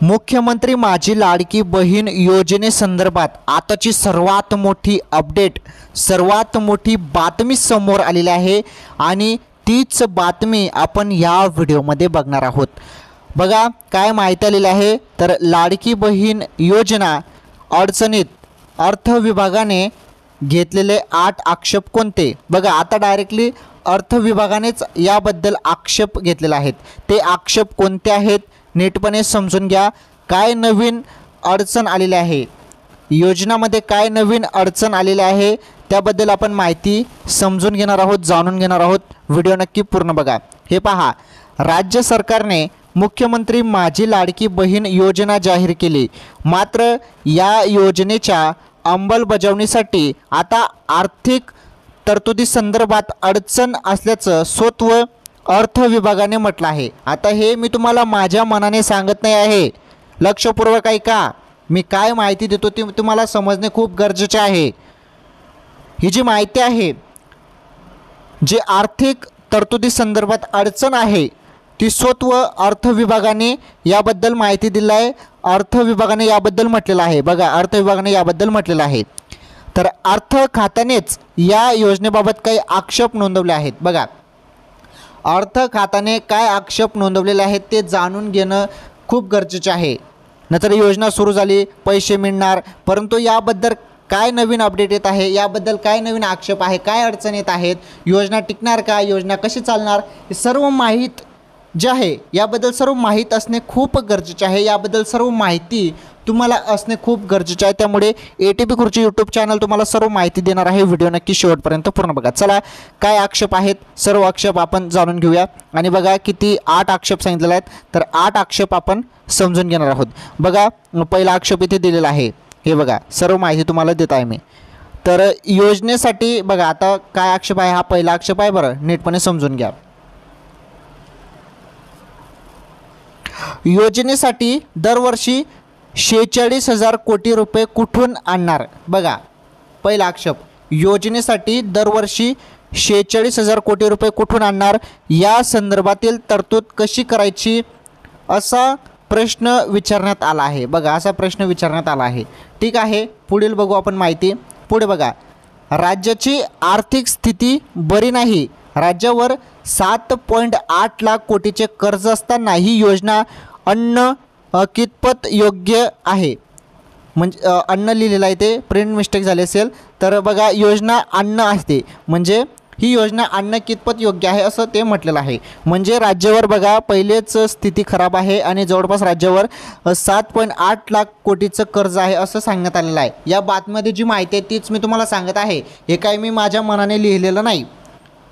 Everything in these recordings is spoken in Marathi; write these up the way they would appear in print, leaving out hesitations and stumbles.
मुख्यमंत्री माझी लाडकी बहीण योजनेसंदर्भात आताची सर्वात मोठी अपडेट, सर्वात मोठी बातमी समोर आलेली आहे आणि तीच बातमी आपण या व्हिडिओमध्ये बघणार आहोत। बघा काय माहिती आलेली आहे, तर लाडकी बहीण योजना अडचणीत, अर्थ विभागाने घेतलेले 8 आक्षेप कोणते। बघा आता डायरेक्टली अर्थ विभागानेच याबद्दल आक्षेप घेतलेले आहेत। ते आक्षेप कोणते आहेत नीटपणे समजून घ्या। काय नवीन अडचण आलेली आहे, योजनामध्ये काय नवीन अडचण आलेली आहे त्याबद्दल आपण माहिती समजून घेणार आहोत, जाणून घेणार आहोत। व्हिडिओ नक्की पूर्ण बघा। हे पहा, राज्य सरकारने मुख्यमंत्री माझी लाडकी बहीण योजना जाहीर केली, मात्र या योजनेच्या अंमलबजावणीसाठी आता आर्थिक तरतुदी संदर्भात अडचण असल्याचं स्वतः अर्थ विभागाने म्हटलं आहे। आता हे मी तुम्हाला माझ्या मनाने सांगत नाही आहे, लक्षपूर्वक ऐका। मी काय माहिती देतो ती तुम्हाला समजणे खूप गरजेचे आहे। ही जी माहिती आहे, जे आर्थिक तरतुदी संदर्भात अडचण आहे ती स्वतः अर्थ विभागाने याबद्दल माहिती दिली आहे। अर्थ विभागाने याबद्दल म्हटलेलं आहे। बघा अर्थ विभागाने याबद्दल म्हटलेलं आहे। तर अर्थ खात्यानेच या योजनेबाबत काही आक्षेप नोंदवले आहेत। बघा अर्थ खात्याने काय आक्षेप नोंदवलेले आहेत ते जाणून घेणं खूप गरजेचे आहे। नंतर योजना सुरू झाली, पैसे मिळणार, परंतु याबद्दल काय नवीन अपडेट येत आहे, याबद्दल काय नवीन आक्षेप आहे, काय अडचण येत आहेत, योजना टिकणार का, योजना कशी चालणार, हे सर्व माहीत जे आहे याबद्दल सर्व माहीत असणे खूप गरजेचे आहे। याबद्दल सर्व माहिती तुम्हाला असणे खूप गरजेचे आहे। त्यामुळे ATP खुर्ची यूट्यूब चॅनल तुम्हाला सर्व माहिती देणार आहे। व्हिडिओ नक्की शेवटपर्यंत पूर्ण बघा। चला काय आक्षेप आहेत, सर्व आक्षेप आपण जाणून घेऊया। आणि बघा किती 8 आक्षेप सांगितलेले आहेत, तर 8 आक्षेप आपण समजून घेणार आहोत। बघा पहिला आक्षेप इथे दिलेला आहे, हे बघा सर्व माहिती तुम्हाला देत आहे मी। तर योजनेसाठी बघा आता काय आक्षेप आहे, हा पहिला आक्षेप आहे, बरं नीटपणे समजून घ्या। योजनेसाठी दरवर्षी 46,000 कोटी रुपये कुठून आणणार। बघा पहिला आक्षेप, योजनेसाठी दरवर्षी 46,000 कोटी रुपये कुठून आणणार, या संदर्भातील तरतूद कशी करायची, असा प्रश्न विचारण्यात आला आहे। बघा असा प्रश्न विचारण्यात आला आहे। ठीक आहे, पुढील बघू आपण माहिती। पुढे बघा, राज्याची आर्थिक स्थिती बरी नाही, राज्यावर 7.8 लाख कोटीचे कर्ज असताना ही योजना अन्न कितपत योग्य आहे। म्हणजे अन्न लिहिलेलं आहे, ते प्रिंट मिस्टेक झाली असेल। तर बघा योजना अन्न असते, म्हणजे ही योजना अन्न कितपत योग्य आहे असं ते म्हटलेलं आहे। म्हणजे राज्यावर बघा पहिलेच स्थिती खराब आहे आणि जवळपास राज्यावर 7.8 लाख कोटीचं कर्ज आहे असं सांगण्यात आलेलं आहे। या बातमीमध्ये जी माहिती आहे तीच मी तुम्हाला सांगत आहे, हे काही मी माझ्या मनाने लिहिलेलं नाही।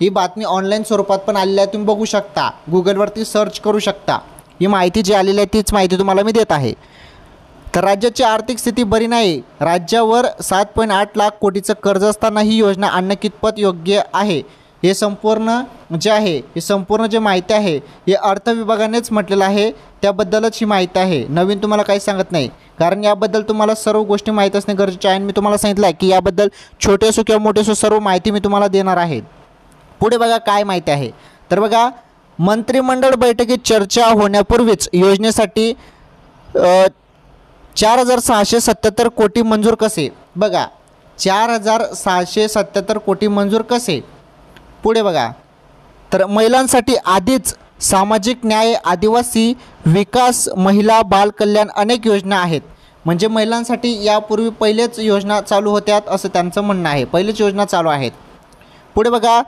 ही बातमी ऑनलाईन स्वरूपात पण आलेली आहे, तुम्ही बघू शकता, गुगलवरती सर्च करू शकता। ही माहिती जी आलेली आहे तीच माहिती तुम्हाला मी देत आहे। तर राज्याची आर्थिक स्थिती बरी नाही, राज्यावर 7.8 लाख कोटीचं कर्ज असताना ही योजना आणणं कितपत योग्य आहे, हे संपूर्ण जे आहे, हे संपूर्ण जे माहिती आहे हे अर्थ विभागानेच म्हटलेलं आहे, त्याबद्दलच ही माहिती आहे। नवीन तुम्हाला काही सांगत नाही, कारण याबद्दल तुम्हाला सर्व गोष्टी माहीत असणे गरजेचे आहे। मी तुम्हाला सांगितलं आहे की याबद्दल छोटे असो किंवा मोठे असो सर्व माहिती मी तुम्हाला देणार आहे। पुढे बघा काय माहिती आहे, तर बघा मंत्रिमंडळ बैठकीत चर्चा होण्यापूर्वीच योजनेसाठी 4,677 कोटी मंजूर कसे। बघा 4,677 कोटी मंजूर कसे। पुढे बघा, तर महिलांसाठी आधीच सामाजिक न्याय, आदिवासी विकास, महिला बाल कल्याण अनेक योजना आहेत। म्हणजे महिलांसाठी यापूर्वी पहिलेच योजना चालू होत्यात असं त्यांचं म्हणणं आहे, पहिलेच योजना चालू आहेत। पुढे बघा,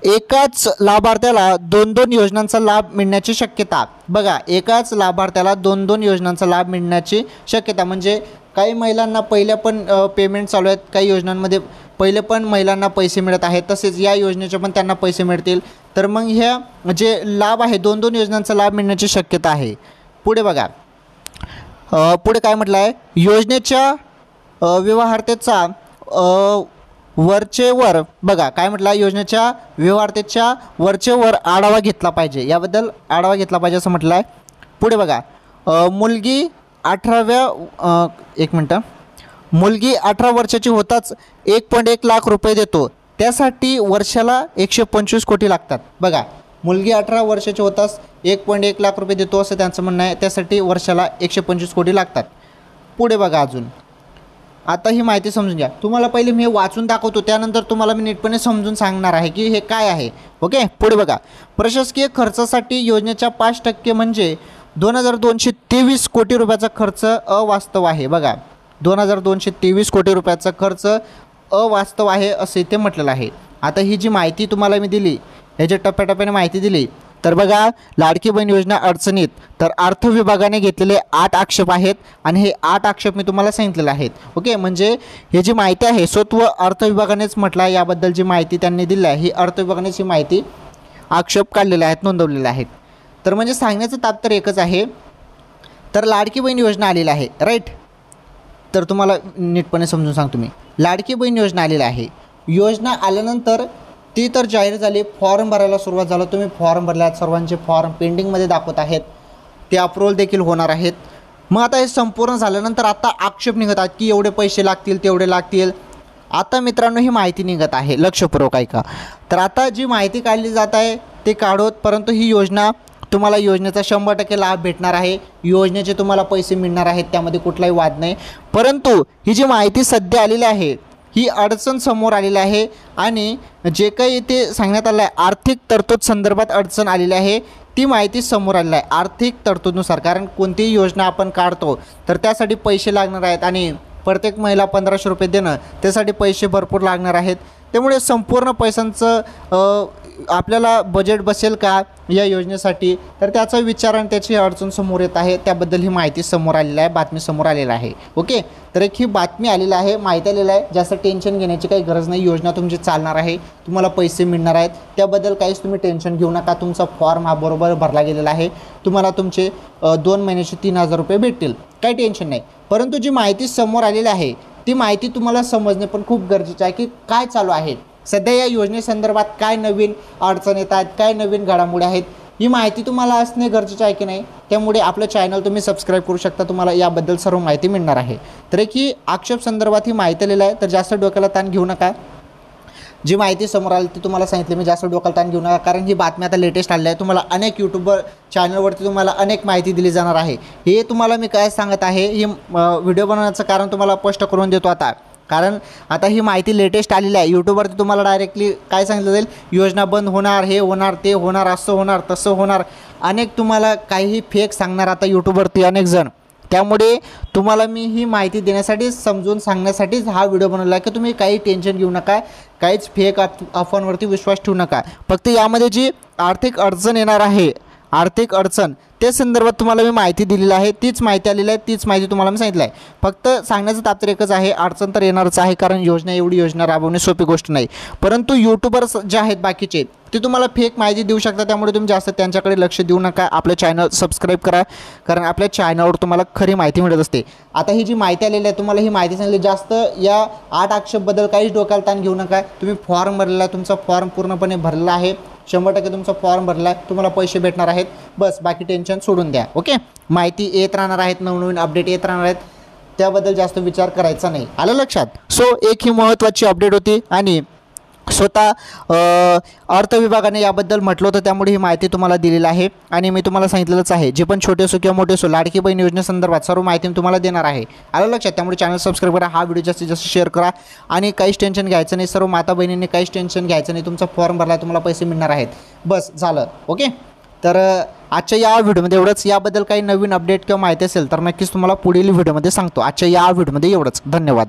एकाच लाभार्थ्याला 2-2 योजनांचा लाभ मिळण्याची शक्यता। बघा एकाच लाभार्थ्याला 2-2 योजनांचा लाभ मिळण्याची शक्यता, म्हणजे काही महिलांना पहिल्या पण पेमेंट चालू आहेत, काही योजनांमध्ये पहिले पण महिलांना पैसे मिळत आहेत, तसेच या योजनेचे पण त्यांना पैसे मिळतील। तर मग ह्या जे लाभ आहे 2-2 योजनांचा लाभ मिळण्याची शक्यता आहे। पुढे बघा, पुढे काय म्हटलं आहे, योजनेच्या व्यवहार्यतेचा वरचेवर, बघा काय म्हटलं, योजनेच्या व्यवहार्यतेच्या वरचेवर आढावा घेतला पाहिजे, याबद्दल आढावा घेतला पाहिजे असं म्हटलं आहे। पुढे बघा, मुलगी 18 वर्षाची होताच 1.1 लाख रुपये देतो, त्यासाठी वर्षाला 125 कोटी लागतात। बघा मुलगी 18 वर्षाची होताच 1.1 लाख रुपये देतो असं त्यांचं म्हणणं आहे. त्यासाठी वर्षाला 125 कोटी लागतात. पुढे बघा अजून, आता ही माहिती समजून घ्या. तुम्हाला पहिले मी वाचून दाखवतो, त्यानंतर तुम्हाला मी नीटपणे समजून सांगणार आहे की हे काय आहे. ओके, पुढे बघा. प्रशासकीय खर्चासाठी योजनेच्या 5% म्हणजे 2223 कोटी रुपयाचा खर्च अवास्तव आहे. बघा, 2223 कोटी रुपयाचा खर्च अवास्तव आहे असे इथे म्हटलेलं आहे. आता ही जी माहिती तुम्हाला मी दिली, याच्या टप्प्याटप्प्याने माहिती दिली, तर बघा लाडकी बहीण योजना अडचणीत, तर अर्थ विभागाने घेतलेले 8 आक्षेप आहेत आणि हे 8 आक्षेप मी तुम्हाला सांगितलेले आहेत. ओके, म्हणजे हे जी माहिती आहे स्वतः अर्थ विभागानेच म्हटलं आहे, याबद्दल जी माहिती त्यांनी दिली आहे ही अर्थ विभागानेच ही माहिती आक्षेप काढलेले आहेत, नोंदवलेले आहेत. तर म्हणजे सांगण्याचं तात्पर्य एकच आहे. तर लाडकी बहीण योजना आलेली आहे, राईट. तर तुम्हाला नीटपणे समजून सांगतो मी. लाडकी बहीण योजना आलेली आहे. योजना आल्यानंतर ती तर जाहीर झाली, फॉर्म भरायला सुरुवात झालं. तुम्ही फॉर्म भरले आहेत, सर्वांचे फॉर्म पेंडिंगमध्ये दाखवत आहेत, ते अप्रूव्हल देखील होणार आहेत. मग आता हे संपूर्ण झाल्यानंतर आता आक्षेप निघत आहेत की एवढे पैसे लागतील, तेवढे लागतील. आता मित्रांनो ही माहिती निघत आहे, लक्षपूर्वक ऐका. तर आता जी माहिती काढली जात आहे ते काढोत, परंतु ही योजना तुम्हाला योजनेचा 100% लाभ भेटणार आहे. योजनेचे तुम्हाला पैसे मिळणार आहेत, त्यामध्ये कुठलाही वाद नाही. परंतु ही जी माहिती सध्या आलेली आहे ही अडचण समोर आलेली आहे आणि जे काही इथे सांगण्यात आलं आहे आर्थिक तरतूद संदर्भात अडचण आलेली आहे, ती माहिती समोर आलेली आहे. आर्थिक तरतूदनुसार, कारण कोणतीही योजना आपण काढतो तर त्यासाठी पैसे लागणार आहेत आणि प्रत्येक महिला 1500 रुपये देणं, त्यासाठी पैसे भरपूर लागणार आहेत. त्यामुळे संपूर्ण पैशांचं आपल्याला बजेट बसेल का या योजनेसाठी, तर त्याचा विचार आणि त्याची अडचण समोर येत आहे. त्याबद्दल ही माहिती समोर आलेली आहे, बातमी समोर आलेली आहे. ओके, तर एक ही बातमी आलेली आहे, माहिती आलेली आहे. जास्त टेन्शन घेण्याची काही गरज नाही. योजना तुमची चालणार आहे, तुम्हाला पैसे मिळणार आहेत, त्याबद्दल काहीच तुम्ही टेन्शन घेऊ नका. तुमचा फॉर्म हा बरोबर भरला गेलेला आहे. तुम्हाला तुमचे 2 महिन्याचे 3000 रुपये भेटतील, काही टेन्शन नाही. परंतु जी माहिती समोर आलेली आहे ती माहिती तुम्हाला समजणे पण खूप गरजेचं आहे की काय चालू आहे सध्या या योजनेसंदर्भात, काय नवीन अडचण येत आहेत, काय नवीन घडामोडी आहेत, ही माहिती तुम्हाला असणे गरजेचं आहे की नाही. त्यामुळे आपलं चॅनल तुम्ही सबस्क्राईब करू शकता, तुम्हाला याबद्दल सर्व माहिती मिळणार आहे. तर एक ही आक्षेप संदर्भात ही माहिती आलेली आहे, तर जास्त डोक्याला ताण घेऊ नका. जी माहिती समोर आली ती तुम्हाला सांगितली मी, जास्त डोक्याला ताण घेऊ नका. कारण ही बातमी आता लेटेस्ट आलेली आहे. तुम्हाला अनेक यूट्यूबर चॅनलवरती तुम्हाला अनेक माहिती दिली जाणार आहे. हे तुम्हाला मी काय सांगत आहे, ही व्हिडिओ बनवण्याचं कारण तुम्हाला स्पष्ट करून देतो आता. कारण आता ही माहिती लेटेस्ट आलेली आहे. यूट्यूबवरती तुम्हाला डायरेक्टली काय सांगितलं जाईल, योजना बंद होणार, हे होणार, ते होणार, असं होणार, तसं होणार, अनेक तुम्हाला काही फेक सांगणार आता यूट्यूबवरती अनेक जण. त्यामुळे तुम्हाला मी ही माहिती देण्यासाठी, समजून सांगण्यासाठीच हा व्हिडिओ बनवला की तुम्ही काही टेन्शन घेऊ नका, काहीच फेक अफवांवरती विश्वास ठेवू नका. फक्त यामध्ये जी आर्थिक अडचण येणार आहे, आर्थिक अडचण, त्या संदर्भात तुम्हाला मी माहिती दिलेली आहे, तीच माहिती आलेली आहे, तीच माहिती तुम्हाला मी सांगितलं आहे. फक्त सांगण्याचं तात्पर्य एकच आहे, अडचण तर येणारच आहे, कारण एवढी योजना राबवणे सोपी गोष्ट नाही. परंतु यूट्यूबर्स जे आहेत बाकीचे, ते तुम्हाला फेक माहिती देऊ शकतात. त्यामुळे तुम्ही जास्त त्यांच्याकडे लक्ष देऊ नका. आपलं चॅनल सबस्क्राईब करा, कारण आपल्या चॅनलवर तुम्हाला खरी माहिती मिळत असते. आता ही जी माहिती आलेली आहे, तुम्हाला ही माहिती सांगितली, जास्त या 8 आक्षेपबद्दल काहीच डोक्याला ताण घेऊ नका. तुम्ही फॉर्म भरलेला आहे, तुमचा फॉर्म पूर्णपणे भरलेला आहे, 100% तुमचा फॉर्म भरला आहे, तुम्हाला पैसे भेटणार आहेत. बस, बाकी टेन्शन सोडून द्या. ओके, माहिती येत राहणार आहेत, नवनवीन अपडेट येत राहणार आहेत, त्याबद्दल जास्त विचार करायचा नाही. आलं लक्षात? सो एक ही महत्त्वाची अपडेट होती आणि स्वतः अर्थ विभागाने याबद्दल म्हटलं होतं, त्यामुळे ही माहिती तुम्हाला दिलेली आहे. आणि मी तुम्हाला सांगितलेलंच आहे, जे पण छोटे असो किंवा मोठे असो, लाडकी बहीण योजनेसंदर्भात सर्व माहिती मी तुम्हाला देणार आहे. आलं लक्षात? त्यामुळे चॅनल सबस्क्राईब करा, हा व्हिडिओ जास्तीत जास्त शेअर करा आणि काहीच टेन्शन घ्यायचं नाही. सर्व माता बहिणींनी काहीच टेन्शन घ्यायचं नाही. तुमचा फॉर्म भरला, तुम्हाला पैसे मिळणार आहेत, बस झालं. ओके, तर आजच्या या व्हिडिओमध्ये एवढंच. याबद्दल काही नवीन अपडेट किंवा माहिती असेल तर नक्कीच तुम्हाला पुढील व्हिडिओमध्ये सांगतो. आजच्या या व्हिडिओमध्ये एवढंच. धन्यवाद.